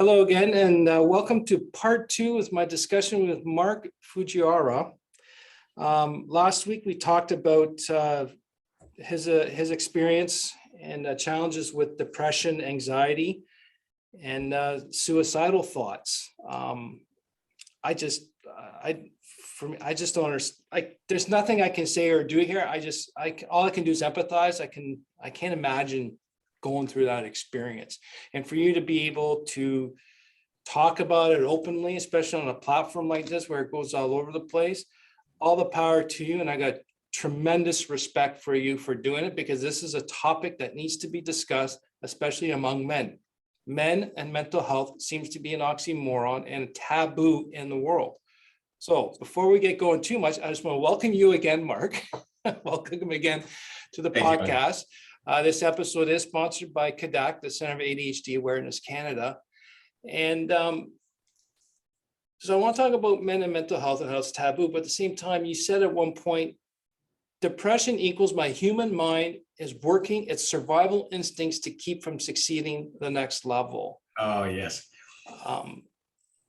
Hello again, and welcome to part two with my discussion with Mark Fujiwara. Last week we talked about his experience and challenges with depression, anxiety, and suicidal thoughts. I just don't understand. There's nothing I can say or do here. All I can do is empathize. I can't imagine going through that experience, and for you to be able to talk about it openly, especially on a platform like this where it goes all over the place, all the power to you. And I got tremendous respect for you for doing it, because this is a topic that needs to be discussed, especially among men. Men and mental health seems to be an oxymoron and a taboo in the world. So before we get going too much, I just want to welcome you again, Mark. Welcome again to the podcast. This episode is sponsored by CADAC, the Center of ADHD Awareness Canada. And so I want to talk about men and mental health and how it's taboo, but at the same time, you said at one point, depression equals my human mind is working its survival instincts to keep from succeeding the next level. Oh, yes.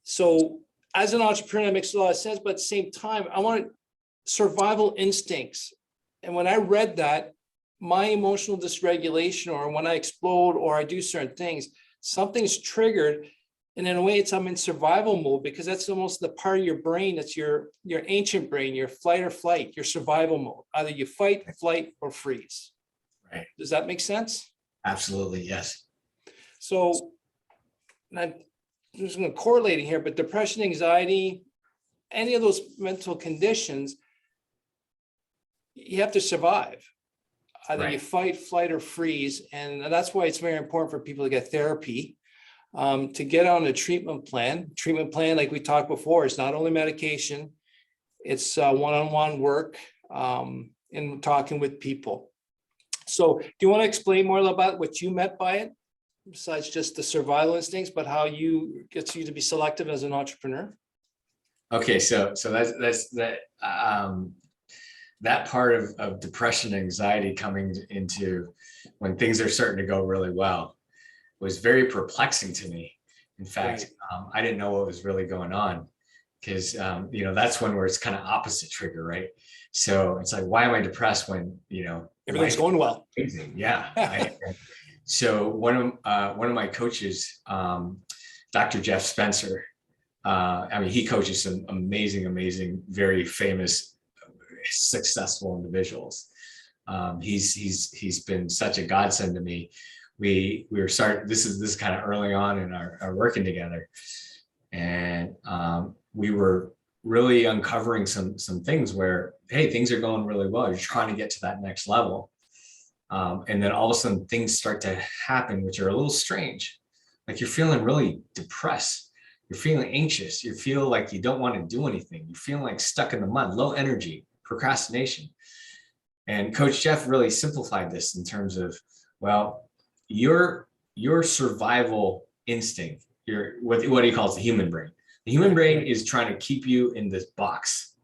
So as an entrepreneur, that makes a lot of sense, but at the same time, I want survival instincts. And when I read that, my emotional dysregulation, or when I explode or I do certain things, something's triggered. And in a way, I'm in survival mode, because that's almost the part of your brain that's your ancient brain, your fight or flight, your survival mode. Either you fight, flight, or freeze. Right. Does that make sense? Absolutely, yes. So I'm just going to correlate here, but depression, anxiety, any of those mental conditions, you have to survive. Either you fight, flight, or freeze. And that's why it's very important for people to get therapy, to get on a treatment plan. Treatment plan, like we talked before, is not only medication, it's one-on-one work and talking with people. So do you want to explain more about what you meant by it, besides just the survival instincts, but how you gets you to be selective as an entrepreneur? Okay, so that's that part of depression, anxiety coming into when things are starting to go really well was very perplexing to me. In fact, I didn't know what was really going on, because that's when where it's kind of opposite trigger, right? So it's like, why am I depressed when everything's going well? Yeah. So one of my coaches, Dr. Jeff Spencer, he coaches some amazing, very famous, successful individuals. He's been such a godsend to me. We were starting, this is kind of early on in our working together, and we were really uncovering some things where, hey, things are going really well, you're trying to get to that next level, and then all of a sudden things start to happen which are a little strange. Like you're feeling really depressed, you're feeling anxious, you feel like you don't want to do anything, you feel like stuck in the mud, low energy, procrastination. And Coach Jeff really simplified this in terms of, well, your survival instinct, what he calls the human brain. The human brain is trying to keep you in this box,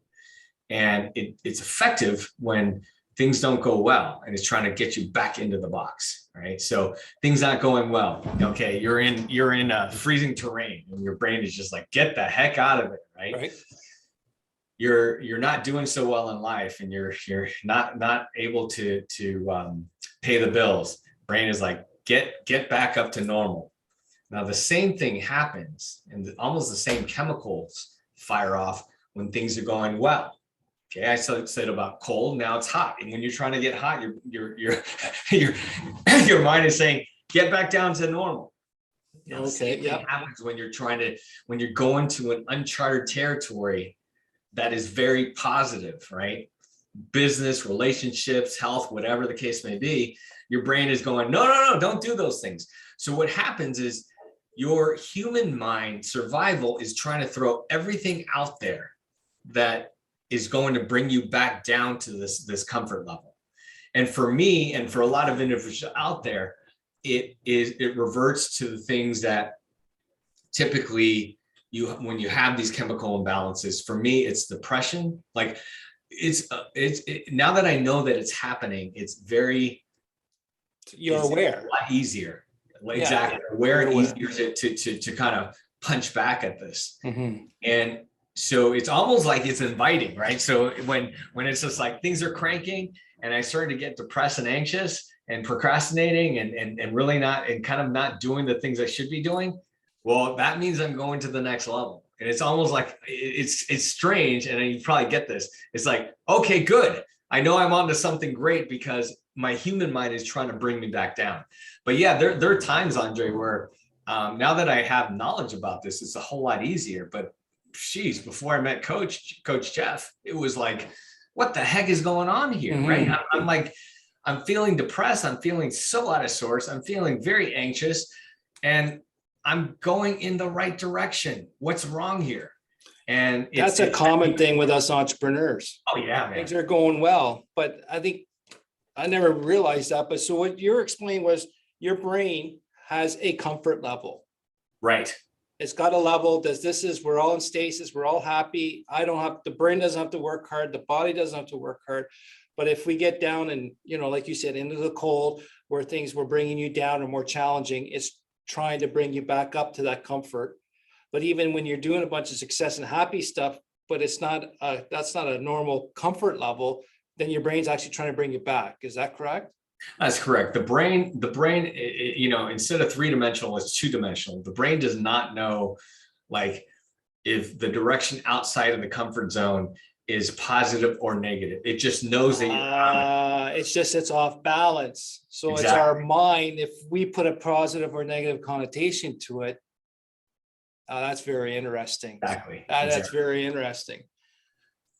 and it's effective when things don't go well, and it's trying to get you back into the box, right? So things not going well. Okay, you're in freezing terrain, and your brain is just like, get the heck out of it, right? You're not doing so well in life, and you're not able to pay the bills. Brain is like, get back up to normal. Now the same thing happens, and almost the same chemicals fire off when things are going well. Okay, I said about cold, now it's hot, and when you're trying to get hot, your mind is saying, get back down to normal. Now, the same thing happens when you're going to an uncharted territory that is very positive, right? Business, relationships, health, whatever the case may be, your brain is going, no, don't do those things. So what happens is your human mind survival is trying to throw everything out there that is going to bring you back down to this comfort level. And for me, and for a lot of individuals out there, it reverts to the things that typically when you have these chemical imbalances. For me, it's depression. Like now that I know that it's happening, it's very, you're aware, a lot easier. exactly, aware and Aware. easier to kind of punch back at this. Mhm. And so it's almost like it's inviting, right? So when it's just like things are cranking and I started to get depressed and anxious and procrastinating and really not, and kind of not doing the things I should be doing, well, that means I'm going to the next level. And it's almost like it's strange, and you probably get this. It's like, okay, good. I know I'm onto something great because my human mind is trying to bring me back down. But yeah, there are times, Andre, where now that I have knowledge about this, it's a whole lot easier. But geez, before I met Coach Jeff, it was like, what the heck is going on here, right? I'm like, I'm feeling depressed. I'm feeling so out of sorts. I'm feeling very anxious, and I'm going in the right direction. What's wrong here? And That's a common thing with us entrepreneurs. Oh yeah, man. Things are going well, but I think I never realized that. But so what you're explaining was your brain has a comfort level. Right. It's got a level that this is, we're all in stasis, we're all happy. The brain doesn't have to work hard, the body doesn't have to work hard. But if we get down and, like you said, into the cold, where things were bringing you down or more challenging, it's trying to bring you back up to that comfort. But even when you're doing a bunch of success and happy stuff, but that's not a normal comfort level, then your brain's actually trying to bring you back. Is that correct? That's correct. The brain, instead of three-dimensional, it's two-dimensional. The brain does not know, like, if the direction outside of the comfort zone is positive or negative. It just knows that it's off balance. So exactly. It's our mind. If we put a positive or negative connotation to it, that's very interesting. Exactly. That's very interesting.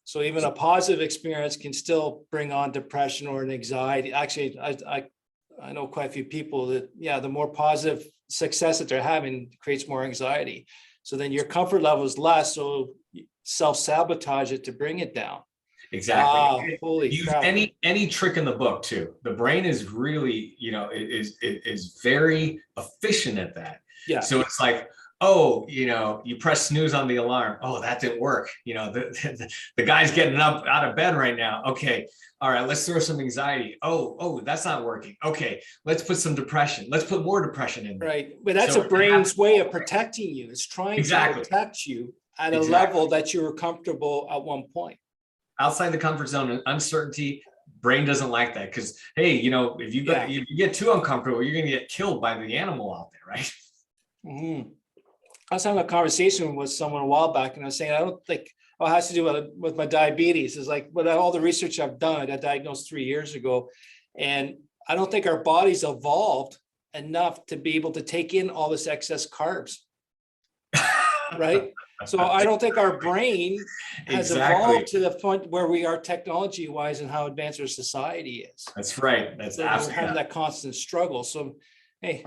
So even a positive experience can still bring on depression or an anxiety. Actually, I know quite a few people that, the more positive success that they're having creates more anxiety. So then your comfort level is less, so self-sabotage it to bring it down. Exactly. Holy Use crap. any trick in the book too. The brain is really, is very efficient at that. Yeah. So it's like, oh, you press snooze on the alarm. Oh, that didn't work. The guy's getting up out of bed right now. Okay. All right. Let's throw some anxiety. Oh, that's not working. Okay. Let's put some depression. Let's put more depression in there. Right. But that's a brain's way of protecting you. It's trying to protect you at a level that you were comfortable at one point. Outside the comfort zone and uncertainty, brain doesn't like that. Because, hey, if you get too uncomfortable, you're going to get killed by the animal out there, right? Mm-hmm. I was having a conversation with someone a while back, and I was saying, I don't think it has to do with my diabetes. It's like, with all the research I've done, I got diagnosed 3 years ago, and I don't think our bodies evolved enough to be able to take in all this excess carbs. Right? So I don't think our brain has evolved to the point where we are technology-wise and how advanced our society is. That's right. That's absolutely. We're having that constant struggle. So, hey,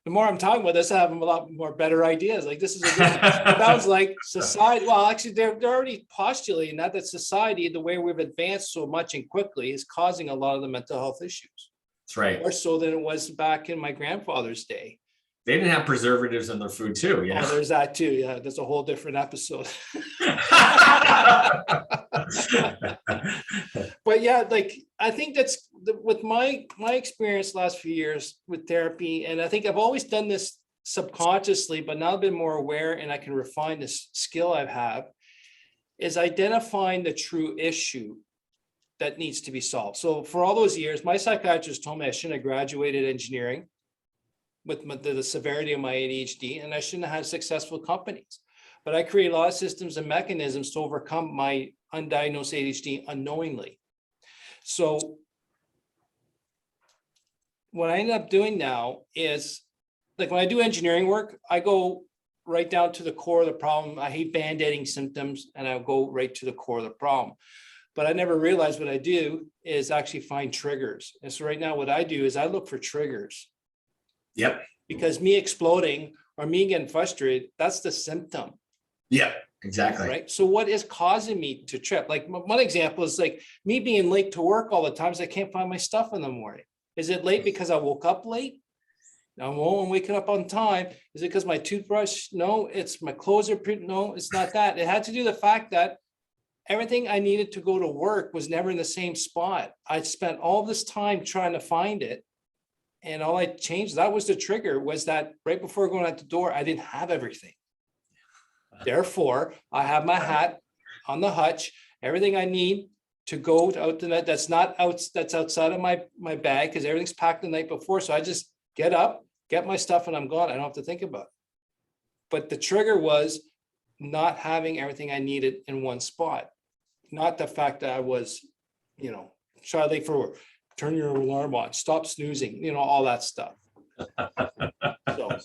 the more I'm talking about this, I have a lot more better ideas. Like, this is it sounds like society. Well, actually, they're already postulating that society, the way we've advanced so much and quickly, is causing a lot of the mental health issues. That's right. More so than it was back in my grandfather's day. They didn't have preservatives in their food too. Yeah, there's that too. Yeah, that's a whole different episode. But yeah, like, I think that's with my experience last few years with therapy, and I think I've always done this subconsciously, but now I've been more aware, and I can refine this skill I have, is identifying the true issue that needs to be solved. So for all those years, my psychiatrist told me I shouldn't have graduated engineering with the severity of my ADHD, and I shouldn't have had successful companies. But I created a lot of systems and mechanisms to overcome my undiagnosed ADHD unknowingly. So what I ended up doing now is, like, when I do engineering work, I go right down to the core of the problem. I hate band-aiding symptoms, and I'll go right to the core of the problem. But I never realized what I do is actually find triggers. And so right now what I do is I look for triggers. Yep. Because me exploding or me getting frustrated, that's the symptom. Yeah, exactly. Right. So what is causing me to trip? Like, one example is like me being late to work all the times. I can't find my stuff in the morning. Is it late because I woke up late? No, I'm waking up on time. Is it because my toothbrush? No, it's my clothes are no, it's not that. It had to do with the fact that everything I needed to go to work was never in the same spot. I spent all this time trying to find it. And all I changed, that was the trigger, was that right before going out the door, I didn't have everything. Therefore, I have my hat on the hutch, everything I need to go out the night. That's not out, that's outside of my bag, because everything's packed the night before. So I just get up, get my stuff, and I'm gone. I don't have to think about it. But the trigger was not having everything I needed in one spot. Not the fact that I was, try late for work, turn your alarm on, stop snoozing, all that stuff. So,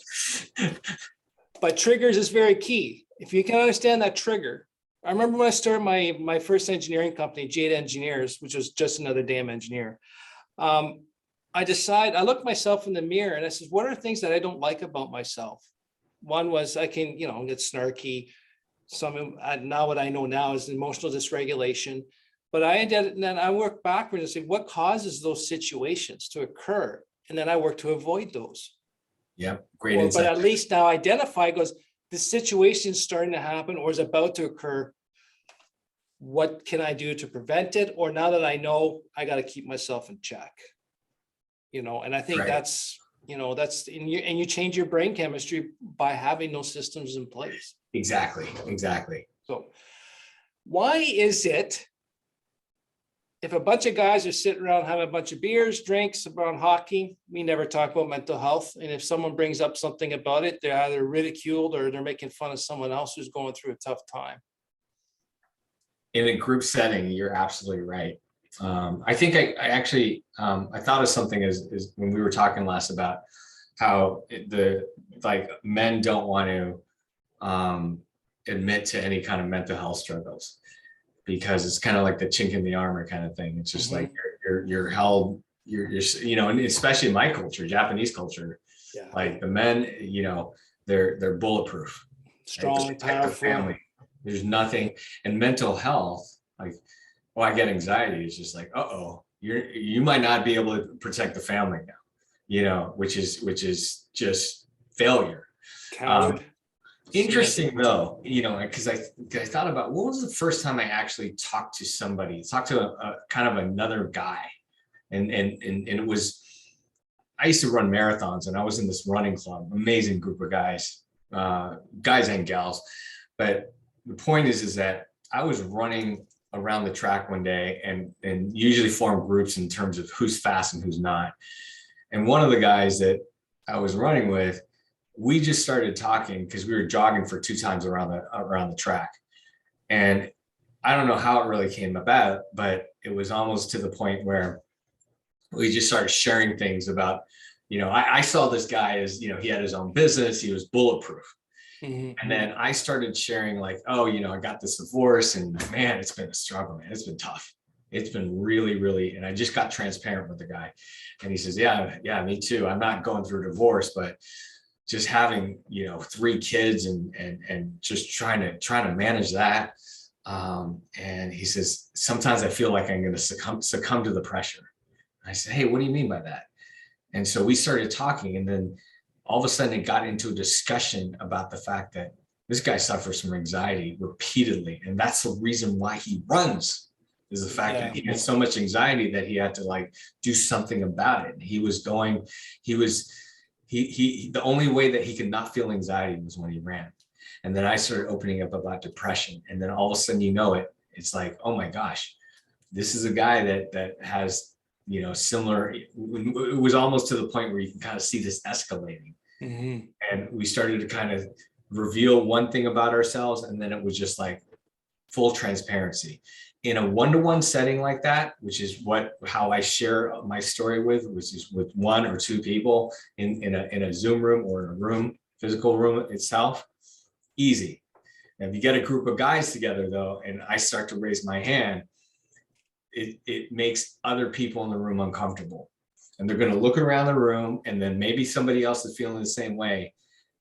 but triggers is very key. If you can understand that trigger. I remember when I started my first engineering company, Jade Engineers, which was just another damn engineer. I looked myself in the mirror and I said, what are things that I don't like about myself? One was I can, get snarky. Now what I know now is emotional dysregulation. But then I work backwards and say, what causes those situations to occur? And then I work to avoid those. Yeah, great insight. But at least now identify, goes, the situation is starting to happen or is about to occur. What can I do to prevent it? Or now that I know, I got to keep myself in check. And I think Right. that's you change your brain chemistry by having those systems in place. Exactly. So why is it if a bunch of guys are sitting around having a bunch of beers, drinks around hockey, we never talk about mental health. And if someone brings up something about it, they're either ridiculed or they're making fun of someone else who's going through a tough time. In a group setting, you're absolutely right. I think I actually, I thought of something as when we were talking last about how men don't want to admit to any kind of mental health struggles, because it's kind of like the chink in the armor kind of thing. It's just like you're held, and especially in my culture, Japanese culture, like the men, they're bulletproof, strong, powerful. Family. There's nothing. And mental health, like, I get anxiety. It's just like, you might not be able to protect the family now, which is just failure. Interesting though, because I thought about what was the first time I actually talked to a kind of another guy, and it was, I used to run marathons and I was in this running club, amazing group of guys and gals. But the point is that I was running around the track one day and usually form groups in terms of who's fast and who's not. And one of the guys that I was running with, we just started talking because we were jogging for 2 times around the track. And I don't know how it really came about, but it was almost to the point where we just started sharing things about, I saw this guy as, he had his own business, he was bulletproof. Mm-hmm. And then I started sharing like, I got this divorce and man, it's been a struggle, man. It's been tough. It's been really, really, and I just got transparent with the guy. And he says, yeah, me too. I'm not going through a divorce, but just having, 3 kids and just trying to manage that. And he says, sometimes I feel like I'm going to succumb to the pressure. And I said, hey, what do you mean by that? And so we started talking, and then all of a sudden it got into a discussion about the fact that this guy suffers from anxiety repeatedly. And that's the reason why he runs, is the fact that he had so much anxiety that he had to do something about it. The only way that he could not feel anxiety was when he ran. And then I started opening up about depression. And then all of a sudden, it's like, oh my gosh, this is a guy that has, similar, it was almost to the point where you can kind of see this escalating. Mm-hmm. And we started to kind of reveal one thing about ourselves. And then it was just like full transparency. In a one-to-one setting like that, which is how I share my story which is with 1 or 2 people in a Zoom room or in a room, physical room itself, easy. And if you get a group of guys together though, and I start to raise my hand, it makes other people in the room uncomfortable. And they're going to look around the room, and then maybe somebody else is feeling the same way.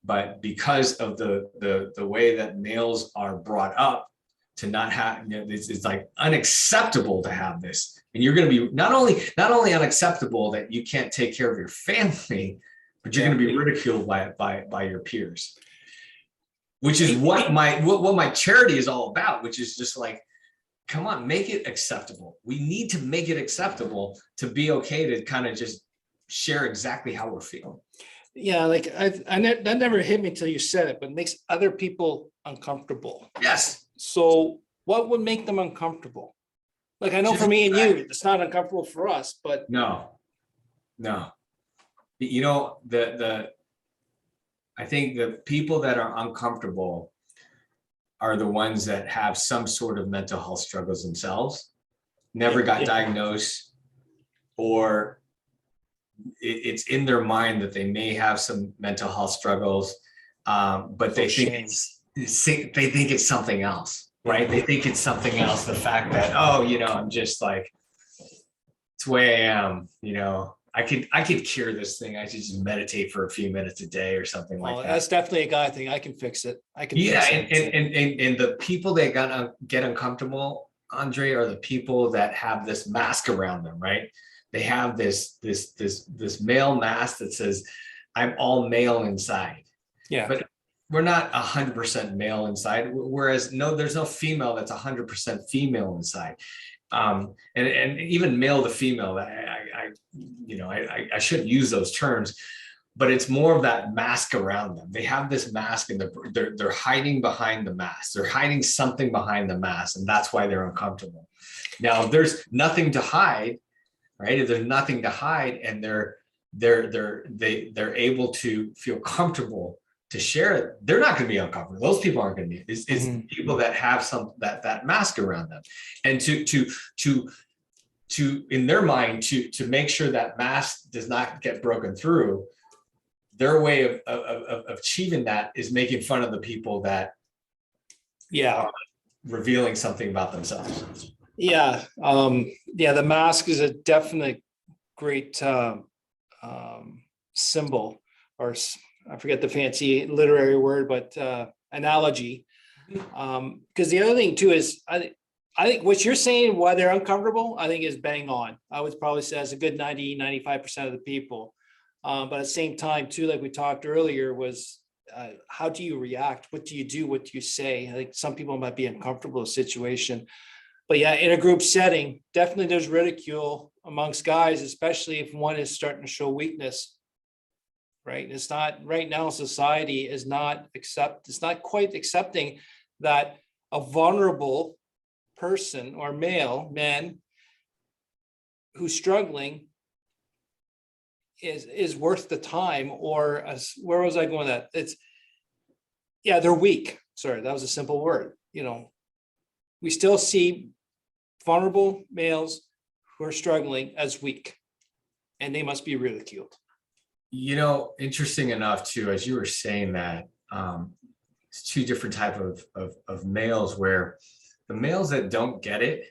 But because of the way that males are brought up, to not have, it's like unacceptable to have this. And you're going to be not only unacceptable that you can't take care of your family, but you're going to be ridiculed by your peers, which is what my charity is all about, which is just like, come on, make it acceptable. We need to make it acceptable to be okay to kind of just share exactly how we're feeling. Yeah, like that never hit me until you said it, but it makes other people uncomfortable. Yes. So what would make them uncomfortable? Like, I know for me and you, it's not uncomfortable for us, but No. You know, I think the people that are uncomfortable are the ones that have some sort of mental health struggles themselves, never got diagnosed, or it's in their mind that they may have some mental health struggles, but they think it's something else, right? They think it's something else. The fact that, oh, you know, I'm just like, it's the way I am, you know, I could cure this thing. I should just meditate for a few minutes a day or something like that. That's definitely a guy thing. I can fix it. And the people that get uncomfortable, Andre, are the people that have this mask around them, right? They have this male mask that says, I'm all male inside. Yeah. But we're not 100% male inside. Whereas there's no female that's 100% female inside. And even male to female, I shouldn't use those terms, but it's more of that mask around them. They have this mask and they're hiding behind the mask. They're hiding something behind the mask, and that's why they're uncomfortable. Now, if there's nothing to hide, right? If there's nothing to hide, and they're able to feel comfortable to share it, they're not going to be uncomfortable. Those people aren't going to be. It's people that have that mask around them, and to in their mind to make sure that mask does not get broken through. Their way of achieving that is making fun of the people that are revealing something about themselves. Yeah. The mask is a definite great symbol, or I forget the fancy literary word, but analogy. Because the other thing too is I think what you're saying, why they're uncomfortable, I think is bang on. I would probably say that's a good 95% of the people. But at the same time too, like we talked earlier, was how do you react? What do you do? What do you say? I think some people might be uncomfortable in a situation. But yeah, in a group setting, definitely there's ridicule amongst guys, especially if one is starting to show weakness. Right. It's not right now, society is not it's not quite accepting that a vulnerable person or man who's struggling is worth the time, or where was I going with that? They're weak. Sorry, that was a simple word. You know, we still see vulnerable males who are struggling as weak, and they must be ridiculed. You know, interesting enough too, as you were saying that, it's two different type of males, where the males that don't get it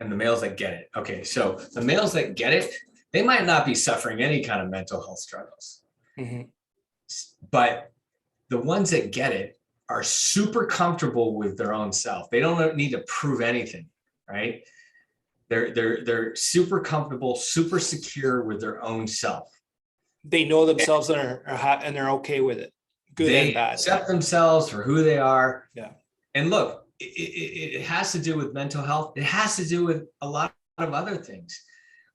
and the males that get it. Okay, so the males that get it, they might not be suffering any kind of mental health struggles, but the ones that get it are super comfortable with their own self. They don't need to prove anything, right? They're super comfortable, super secure with their own self. They know themselves and they're okay with it. Good and bad. They accept themselves for who they are. Yeah. And look, it has to do with mental health. It has to do with a lot of other things.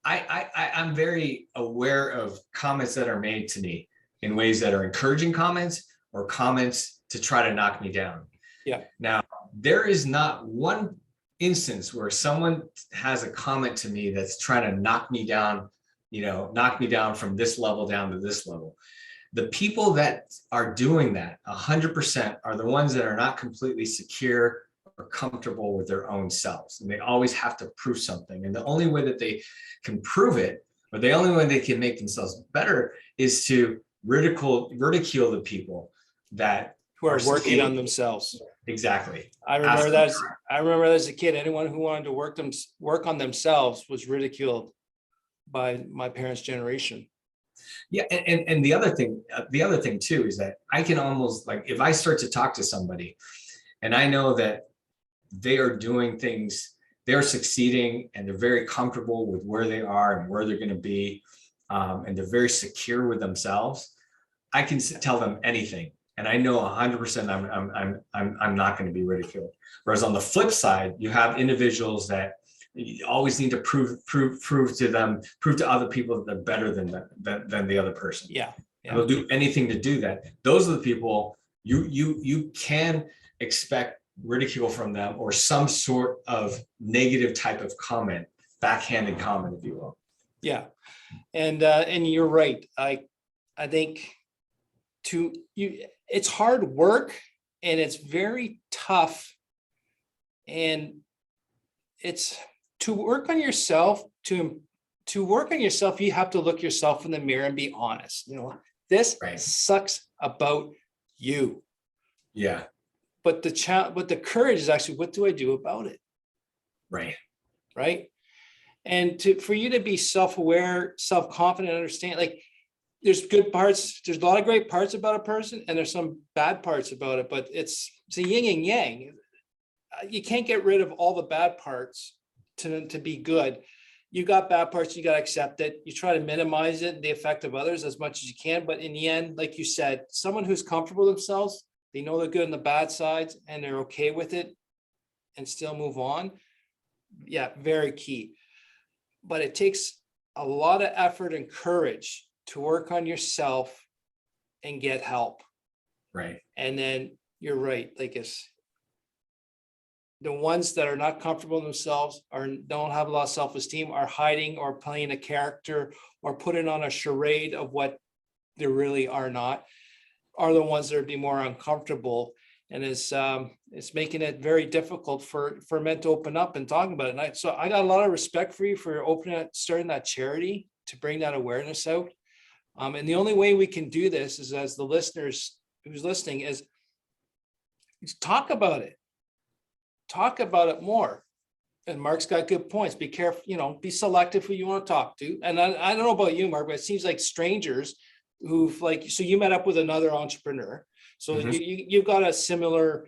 I'm very aware of comments that are made to me in ways that are encouraging comments or comments to try to knock me down. Yeah. Now, there is not one instance where someone has a comment to me that's trying to knock me down, knock me down from this level down to this level. The people that are doing that 100% are the ones that are not completely secure or comfortable with their own selves. And they always have to prove something. And the only way that they can prove it, or the only way they can make themselves better, is to ridicule the people that who are working on themselves. Exactly. I remember that as a kid. Anyone who wanted to work on themselves was ridiculed by my parents' generation. Yeah, and the other thing too is that I can almost, like, if I start to talk to somebody and I know that they are doing things, they're succeeding, and they're very comfortable with where they are and where they're going to be, and they're very secure with themselves, I can tell them anything, and I know 100% I'm not going to be ridiculed. Whereas on the flip side, you have individuals that You always need to prove to other people that they're better than the other person. Yeah. And they'll do anything to do that. Those are the people you can expect ridicule from them, or some sort of negative type of comment, backhanded comment, if you will. Yeah. And you're right. I think it's hard work, and it's very tough, and it's to work on yourself. To work on yourself, you have to look yourself in the mirror and be honest. This sucks about you. Yeah. But the courage is actually, what do I do about it? Right. And for you to be self-aware, self-confident, understand, like, there's good parts, there's a lot of great parts about a person, and there's some bad parts about it, but it's a yin and yang. You can't get rid of all the bad parts to be good. You got bad parts, you got to accept it. You try to minimize it, the effect of others, as much as you can. But in the end, like you said, someone who's comfortable with themselves, they know the good and the bad sides, and they're okay with it and still move on. Yeah, very key. But it takes a lot of effort and courage to work on yourself and get help. Right. And then you're right. Like, it's the ones that are not comfortable in themselves, or don't have a lot of self-esteem, are hiding or playing a character or putting on a charade of what they really are not, are the ones that are be more uncomfortable. And it's making it very difficult for men to open up and talk about it. So I got a lot of respect for you for starting that charity to bring that awareness out. And the only way we can do this is, as the listeners who's listening, is talk about it. Talk about it more. And Mark's got good points. Be careful, be selective who you want to talk to. And I don't know about you, Mark, but it seems like strangers who've, like, so you met up with another entrepreneur. So you've got a similar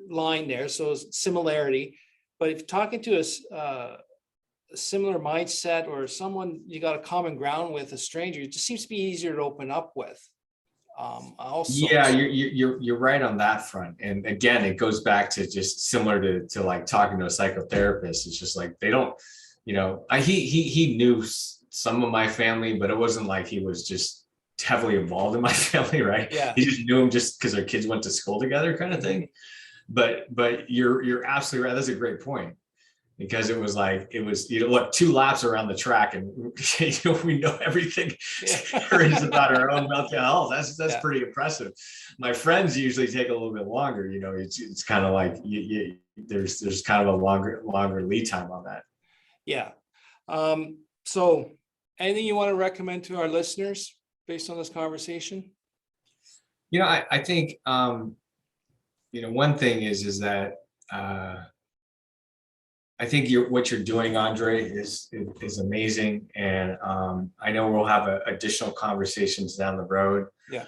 line there. So similarity, but if talking to a similar mindset, or someone you got a common ground with, a stranger, it just seems to be easier to open up with. Also, yeah, you're right on that front. And again, it goes back to just similar to like talking to a psychotherapist. It's just like, they don't, he knew some of my family, but it wasn't like he was just heavily involved in my family, right? Yeah. He just knew him just because their kids went to school together, kind of thing. But you're absolutely right. That's a great point. Because it was look, 2 laps around the track, and we know everything there is about our own mental health. That's pretty impressive. My friends usually take a little bit longer. It's kind of like there's kind of a longer lead time on that. Yeah. So anything you want to recommend to our listeners based on this conversation? I think one thing is that I think what you're doing, Andre, is amazing, and I know we'll have additional conversations down the road. Yeah.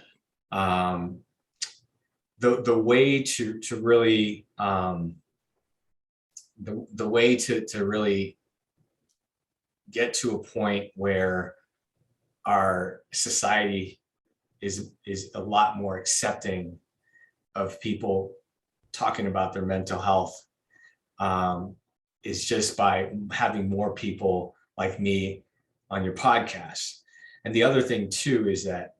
The way to really the way to really get to a point where our society is a lot more accepting of people talking about their mental health, is just by having more people like me on your podcast. And the other thing too is that,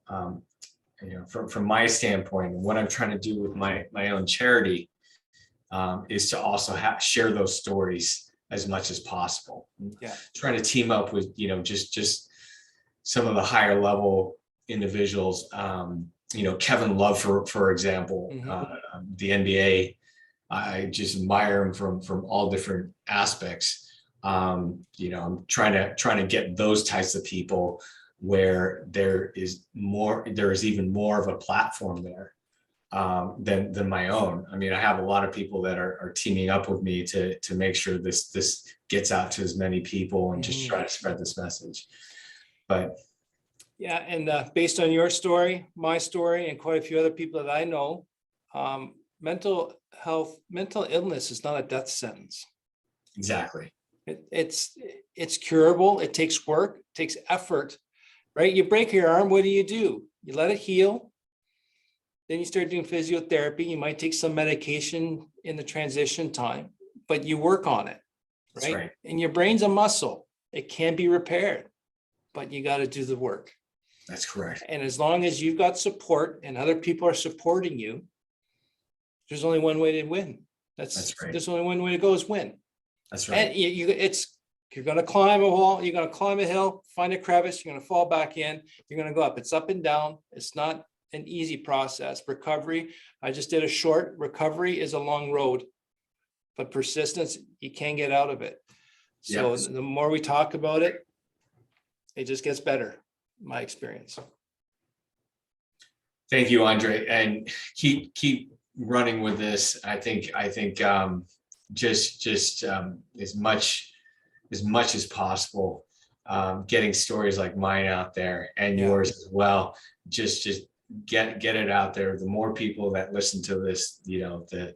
from my standpoint, and what I'm trying to do with my own charity, is to also share those stories as much as possible. Yeah. Trying to team up with, just some of the higher level individuals, Kevin Love, for example, the NBA. I just admire him from all different aspects. I'm trying to get those types of people where there is even more of a platform there than my own. I mean, I have a lot of people that are teaming up with me to make sure this gets out to as many people, and just try to spread this message. But yeah, and based on your story, my story, and quite a few other people that I know, mental illness is not a death sentence. Exactly. It's curable. It takes work, it takes effort, right? You break your arm, what do? You let it heal. Then you start doing physiotherapy. You might take some medication in the transition time, but you work on it. That's right? right. And your brain's a muscle. It can be repaired, but you got to do the work. That's correct. And as long as you've got support and other people are supporting you, there's only one way to win. That's right. There's only one way to go is win. That's right. And you're going to climb a wall, you're going to climb a hill, find a crevice, you're going to fall back in, you're going to go up. It's up and down. It's not an easy process. Recovery, I just did a short. Recovery is a long road, but persistence, you can't get out of it. So Yes. the more we talk about it, it just gets better, my experience. Thank you, Andre, and keep running with this. I think just as much as possible, getting stories like mine out there and Yeah. yours as well. Just get it out there. The more people that listen to this, the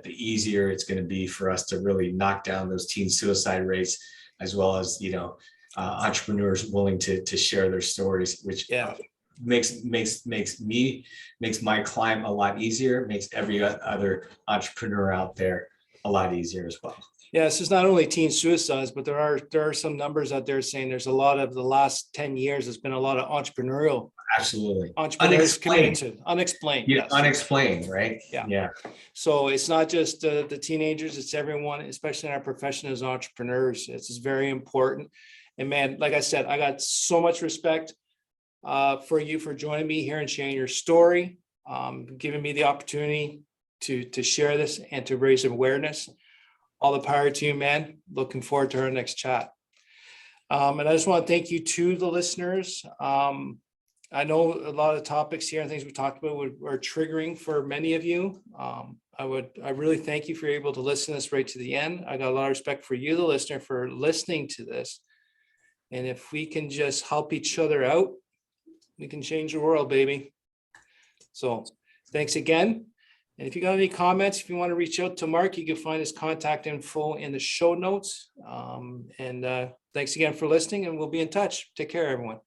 easier it's going to be for us to really knock down those teen suicide rates, as well as entrepreneurs willing to share their stories, which makes my climb a lot easier, makes every other entrepreneur out there a lot easier as well. Yeah, this is not only teen suicides, but there are some numbers out there saying there's a lot of the last 10 years, there's been a lot of entrepreneurial. Absolutely. Entrepreneurs committed unexplained. Yeah, yes. unexplained, right? Yeah. So it's not just the teenagers, it's everyone, especially in our profession as entrepreneurs. It's very important. And man, like I said, I got so much respect for you for joining me here and sharing your story, giving me the opportunity to share this and to raise awareness. All the power to you, man. Looking forward to our next chat. And I just want to thank you to the listeners. I know a lot of topics here and things we talked about were triggering for many of you. I really thank you for able to listen to this right to the end. I got a lot of respect for you, the listener, for listening to this. And if we can just help each other out, we can change the world, baby. So thanks again. And if you got any comments, if you want to reach out to Mark, you can find his contact info in the show notes. Thanks again for listening, and we'll be in touch. Take care, everyone.